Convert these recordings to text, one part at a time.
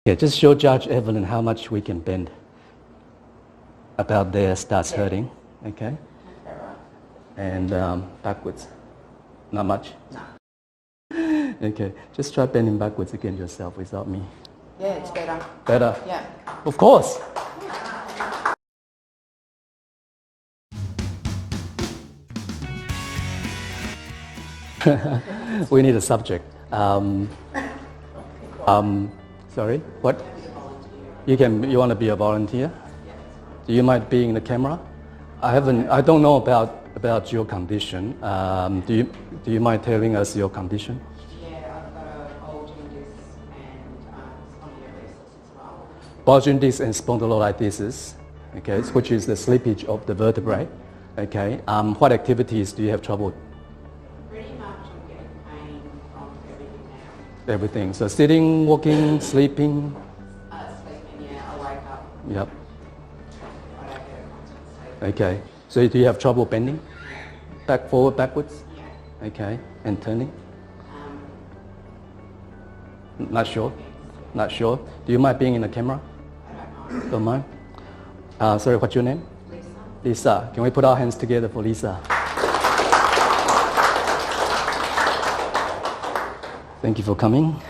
Yeah, just show Judge Evelyn how much we can bend. About there starts hurting, okay? And backwards, not much? No. Okay, just try bending backwards again yourself without me. Yeah, it's better. Better? Yeah. Of course. We need a subject. Sorry, what? You want to be a volunteer? Do you mind being in the camera? I don't know about your condition. Do you mind telling us your condition? Yeah, I've got a bulging disc and spondylolisthesis as well. Bulging disc and spondylolisthesis, okay, which is the slippage of the vertebrae. Okay. What activities do you have trouble? Pretty much I'm getting pain from everything now. Everything. So sitting, walking, sleeping. Sleeping, yeah, I wake up. Yep. I don't get a constant sleep. Okay. So do you have trouble bending? Back, forward, backwards? Yeah. Okay. And turning? Not sure? Not sure. Do you mind being in the camera? I don't know. Don't mind? Sorry, what's your name? Lisa? Lisa. Can we put our hands together for Lisa? Thank you for coming.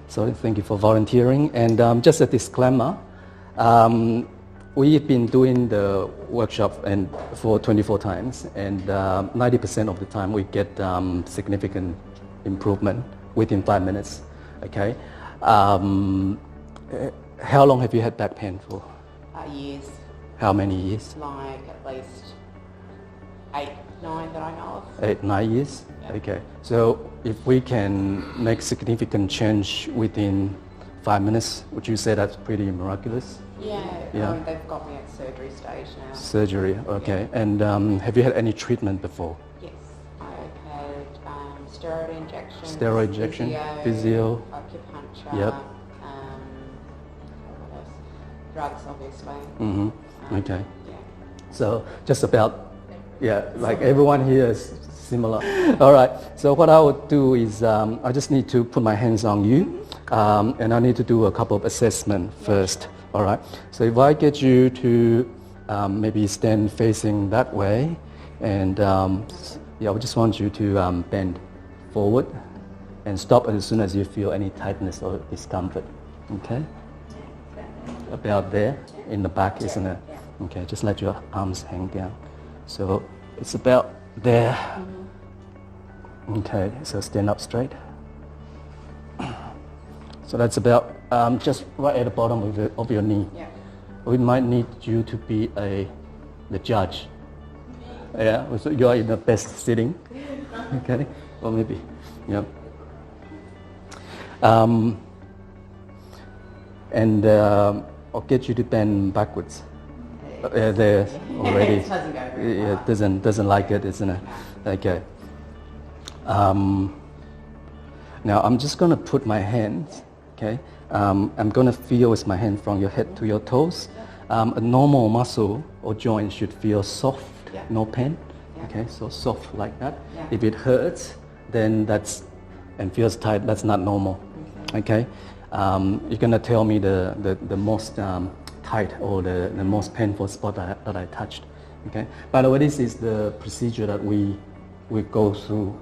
So thank you for volunteering. And just a disclaimer, we've been doing the workshop for 24 times, and 90% of the time we get significant improvement within 5 minutes. Okay. How long have you had back pain for? Years. How many years? Like at least 8, 9 that I know of. 8, 9 years? Yeah. Okay. So if we can make significant change within 5 minutes, would you say that's pretty miraculous? Yeah. They've got me at surgery stage now. Surgery, okay. Yeah. And have you had any treatment before? Yes. I've had steroid injections. Steroid injection, physio. Acupuncture. Yep. What else? Drugs, obviously. Mm-hmm. Okay. Yeah. So just about, like everyone here is similar. All right. So what I would do is I just need to put my hands on you, and I need to do a couple of assessments first. All right. So if I get you to maybe stand facing that way, and I just want you to bend forward and stop as soon as you feel any tightness or discomfort. Okay. About there in the back, isn't it? Okay, just let your arms hang down. So it's about there. Okay, so stand up straight. So that's about just right at the bottom of your knee. Yeah. We might need you to be the judge. Yeah, so you are in the best sitting. Okay, or maybe, yeah. And I'll get you to bend backwards. There already. It doesn't go very Yeah, far. doesn't like it, isn't it? Okay. Now I'm just gonna put my hands. Okay. I'm gonna feel with my hand from your head to your toes. A normal muscle or joint should feel soft, no pain. Okay, so soft like that. Yeah. If it hurts, then and feels tight, that's not normal. Okay. You're gonna tell me the most tight or the most painful spot that I touched. Okay. By the way, this is the procedure that we go through.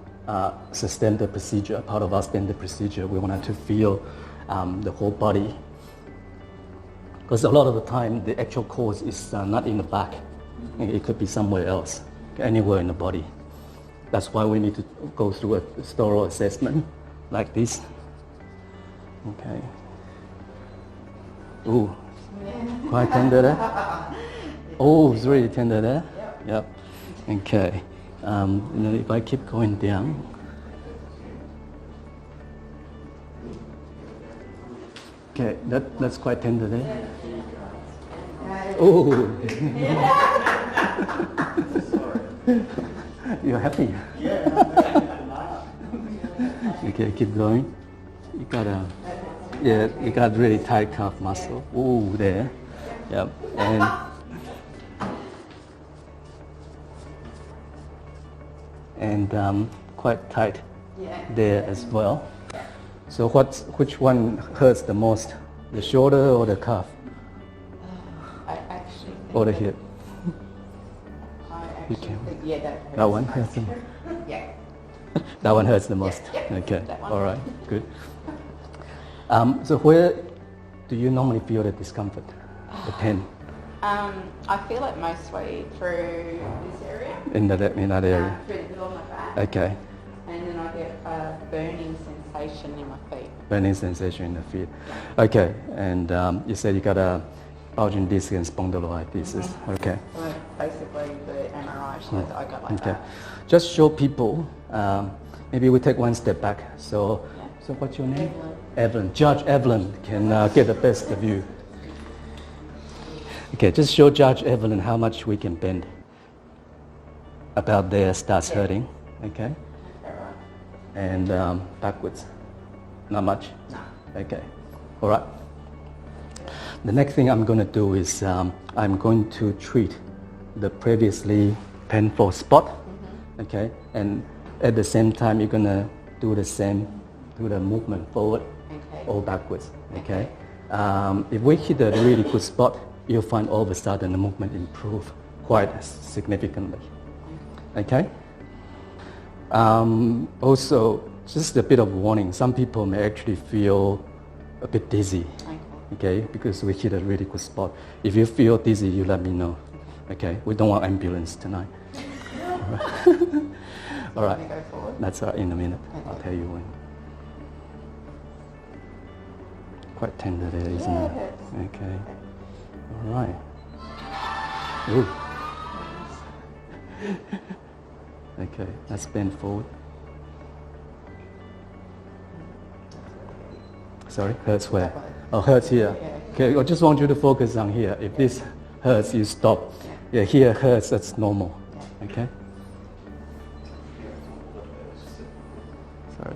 It's a standard procedure. Part of our standard procedure, we wanted to feel the whole body, because a lot of the time the actual cause is not in the back. It could be somewhere else, anywhere in the body. That's why we need to go through a thorough assessment like this. Okay. Ooh, quite tender there. Oh, it's really tender there. Yep. Okay. If I keep going down. Okay, that's quite tender there. Oh. You're happy? Okay, keep going. You got really tight calf muscle. Ooh, there. Yep. And quite tight there as well. So which one hurts the most? The shoulder or the calf I actually think or the that- hip? I actually can- think, yeah, that hurts. That one most. hurts the most. Yeah. That one hurts the most. yeah, Okay. that one. All right. Good. So where do you normally feel the discomfort, the pain I feel it mostly through this area. in that area? Through the middle of my back. Okay. And then I get a burning sensation in my feet. Burning sensation in the feet. Okay. And you said you got a bulging disc and spondylolisthesis. Okay. So basically the MRI shows I got like Okay. that. Just show people. Maybe we take one step back. So, Yeah. so what's your name? Evelyn. Evelyn. Judge Evelyn can get the best of you. Okay, just show Judge Evelyn how much we can bend. About there starts hurting. Okay. Alright. And backwards. Not much. No. Okay. All right. The next thing I'm going to do is I'm going to treat the previously painful spot. Okay. And at the same time, you're going to do the same, do the movement forward Okay. or backwards. Okay. If we hit a really good spot, you'll find all of a sudden the movement improve quite significantly. Okay. Also, just a bit of warning. Some people may actually feel a bit dizzy. Okay. Okay, because we hit a really good spot. If you feel dizzy, you let me know. Okay, we don't want ambulance tonight. All right. Let me go forward. That's all right, in a minute. Okay. I'll tell you when. Quite tender there, isn't Yeah, it? it hurts. Okay. All right. Ooh. Okay, let's bend forward. Sorry, hurts where? That way. Oh, hurts here. Yeah. Okay, I just want you to focus on here. If this hurts, you stop. Yeah, here hurts, that's normal. Okay? Sorry.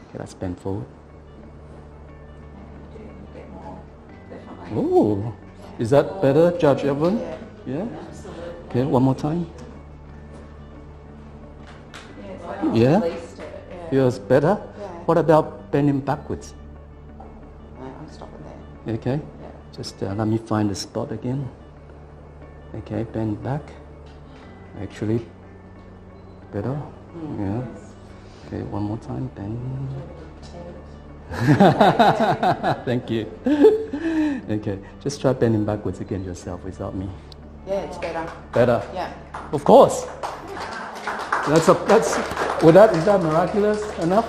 Okay, let's bend forward. A bit more, definitely. Ooh, is that better, Judge Evelyn? Yeah. Yeah? Absolutely. Okay, one more time. Yeah, it's like Yeah? released it. Yeah. Feels better? Yeah. What about bending backwards? No, I'm stopping there. Okay? Yeah. Just let me find the spot again. Okay, bend back. Actually, better. Yeah. Okay, one more time. Bend. Thank you. Okay, just try bending backwards again yourself without me. Yeah, it's better. Better. Yeah. Of course. Is that miraculous enough?